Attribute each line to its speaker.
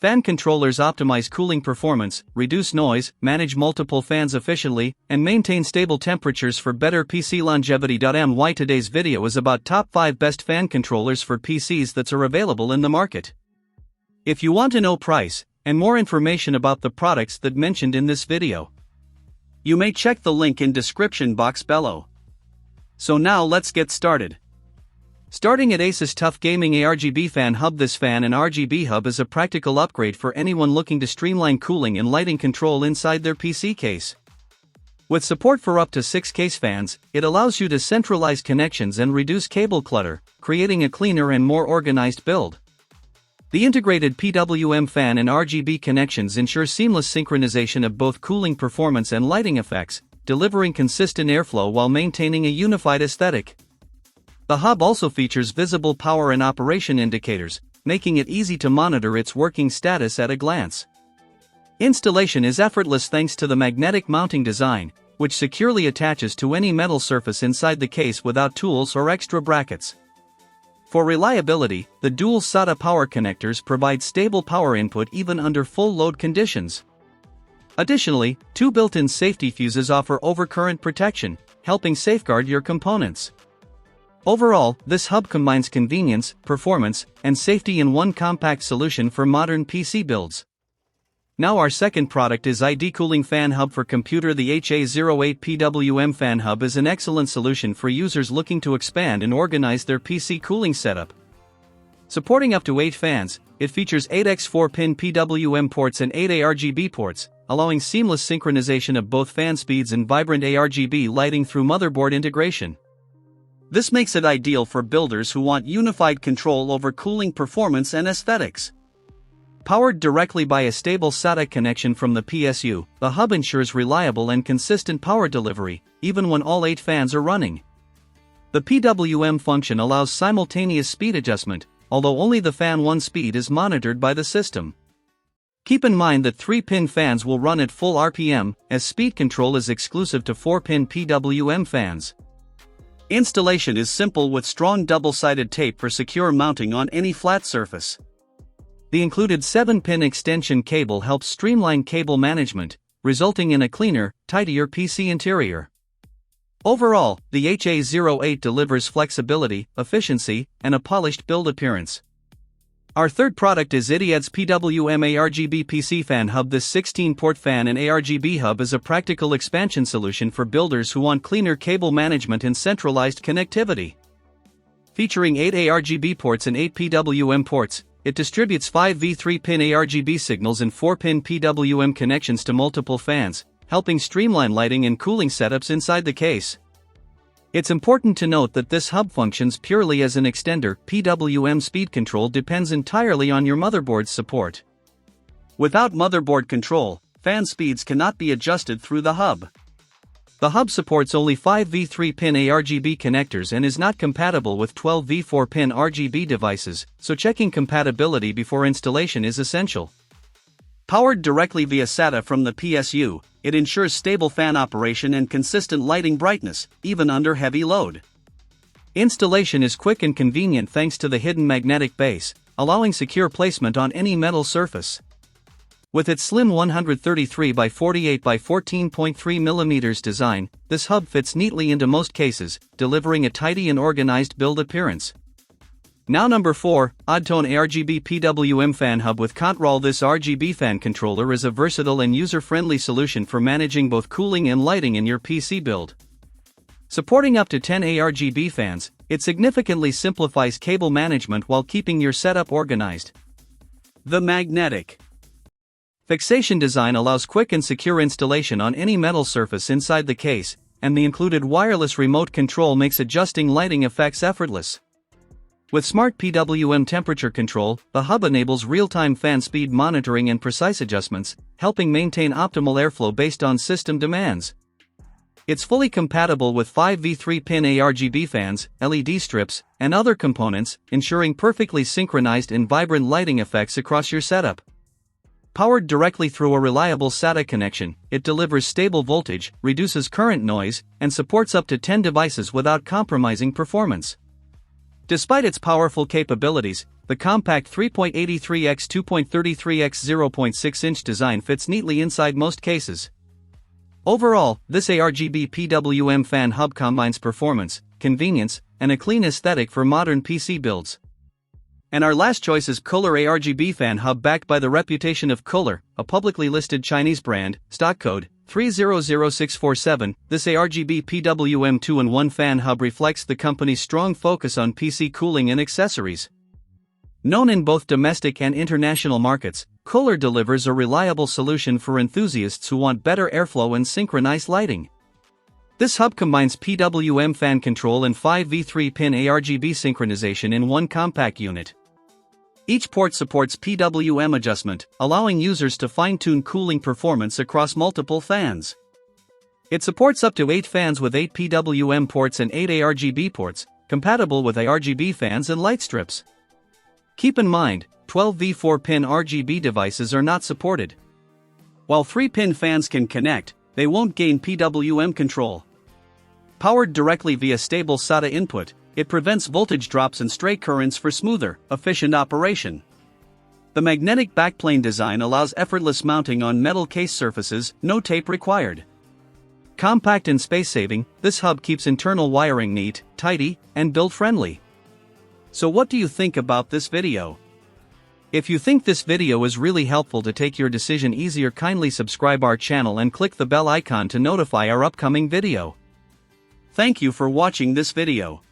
Speaker 1: Fan controllers optimize cooling performance, reduce noise, manage multiple fans efficiently, and maintain stable temperatures for better PC longevity. Today's video is about top 5 best fan controllers for PCs that are available in the market. If you want to know price, and more information about the products that mentioned in this video, you may check the link in description box below. So now let's get started. Starting at Asus TUF Gaming ARGB Fan Hub. This fan and RGB hub is a practical upgrade for anyone looking to streamline cooling and lighting control inside their PC case. With support for up to 6 case fans, it allows you to centralize connections and reduce cable clutter, creating a cleaner and more organized build. The integrated PWM fan and RGB connections ensure seamless synchronization of both cooling performance and lighting effects, delivering consistent airflow while maintaining a unified aesthetic. The hub also features visible power and operation indicators, making it easy to monitor its working status at a glance. Installation is effortless thanks to the magnetic mounting design, which securely attaches to any metal surface inside the case without tools or extra brackets. For reliability, the dual SATA power connectors provide stable power input even under full load conditions. Additionally, 2 built-in safety fuses offer overcurrent protection, helping safeguard your components. Overall, this hub combines convenience, performance, and safety in one compact solution for modern PC builds. Now our second product is Cooling Fan Hub for computer. The HA-08 PWM Fan Hub is an excellent solution for users looking to expand and organize their PC cooling setup. Supporting up to 8 fans, it features 8 4-pin PWM ports and 8 ARGB ports, allowing seamless synchronization of both fan speeds and vibrant ARGB lighting through motherboard integration. This makes it ideal for builders who want unified control over cooling performance and aesthetics. Powered directly by a stable SATA connection from the PSU, the hub ensures reliable and consistent power delivery, even when all 8 fans are running. The PWM function allows simultaneous speed adjustment, although only the fan 1 speed is monitored by the system. Keep in mind that 3-pin fans will run at full RPM, as speed control is exclusive to 4-pin PWM fans. Installation is simple with strong double-sided tape for secure mounting on any flat surface. The included 7-pin extension cable helps streamline cable management, resulting in a cleaner, tidier PC interior. Overall, the HA-08 delivers flexibility, efficiency, and a polished build appearance. Our third product is Itieads PWM ARGB PC Fan Hub. This 16-port fan and ARGB hub is a practical expansion solution for builders who want cleaner cable management and centralized connectivity. Featuring 8 ARGB ports and 8 PWM ports, it distributes 5 V3-pin ARGB signals and 4-pin PWM connections to multiple fans, helping streamline lighting and cooling setups inside the case. It's important to note that this hub functions purely as an extender. PWM speed control depends entirely on your motherboard's support. Without motherboard control, fan speeds cannot be adjusted through the hub. The hub supports only 5 V3-pin ARGB connectors and is not compatible with 12 V4-pin RGB devices, so checking compatibility before installation is essential. Powered directly via SATA from the PSU, it ensures stable fan operation and consistent lighting brightness, even under heavy load. Installation is quick and convenient thanks to the hidden magnetic base, allowing secure placement on any metal surface. With its slim 133 by 48 by 14.3 mm design, this hub fits neatly into most cases, delivering a tidy and organized build appearance. Now number 4, Oddtone ARGB PWM Fan Hub with Control. This RGB fan controller is a versatile and user-friendly solution for managing both cooling and lighting in your PC build. Supporting up to 10 ARGB fans, it significantly simplifies cable management while keeping your setup organized. The magnetic fixation design allows quick and secure installation on any metal surface inside the case, and the included wireless remote control makes adjusting lighting effects effortless. With smart PWM temperature control, the hub enables real-time fan speed monitoring and precise adjustments, helping maintain optimal airflow based on system demands. It's fully compatible with 5 V3-pin ARGB fans, LED strips, and other components, ensuring perfectly synchronized and vibrant lighting effects across your setup. Powered directly through a reliable SATA connection, it delivers stable voltage, reduces current noise, and supports up to 10 devices without compromising performance. Despite its powerful capabilities, the compact 3.83x 2.33x 0.6-inch design fits neatly inside most cases. Overall, this ARGB PWM Fan Hub combines performance, convenience, and a clean aesthetic for modern PC builds. And our last choice is Pccooler ARGB Fan Hub, backed by the reputation of Pccooler, a publicly listed Chinese brand, stock code 300647. This ARGB PWM 2-in-1 fan hub reflects the company's strong focus on PC cooling and accessories. Known in both domestic and international markets, Pccooler delivers a reliable solution for enthusiasts who want better airflow and synchronized lighting. This hub combines PWM fan control and 5v3-pin ARGB synchronization in one compact unit. Each port supports PWM adjustment, allowing users to fine-tune cooling performance across multiple fans. It supports up to 8 fans with 8 PWM ports and 8 ARGB ports, compatible with ARGB fans and light strips. Keep in mind, 12v4-pin RGB devices are not supported. While 3-pin fans can connect, they won't gain PWM control. Powered directly via stable SATA input, it prevents voltage drops and stray currents for smoother, efficient operation. The magnetic backplane design allows effortless mounting on metal case surfaces, no tape required. Compact and space-saving, this hub keeps internal wiring neat, tidy, and build-friendly. So what do you think about this video? If you think this video is really helpful to take your decision easier, kindly subscribe our channel and click the bell icon to notify our upcoming video. Thank you for watching this video.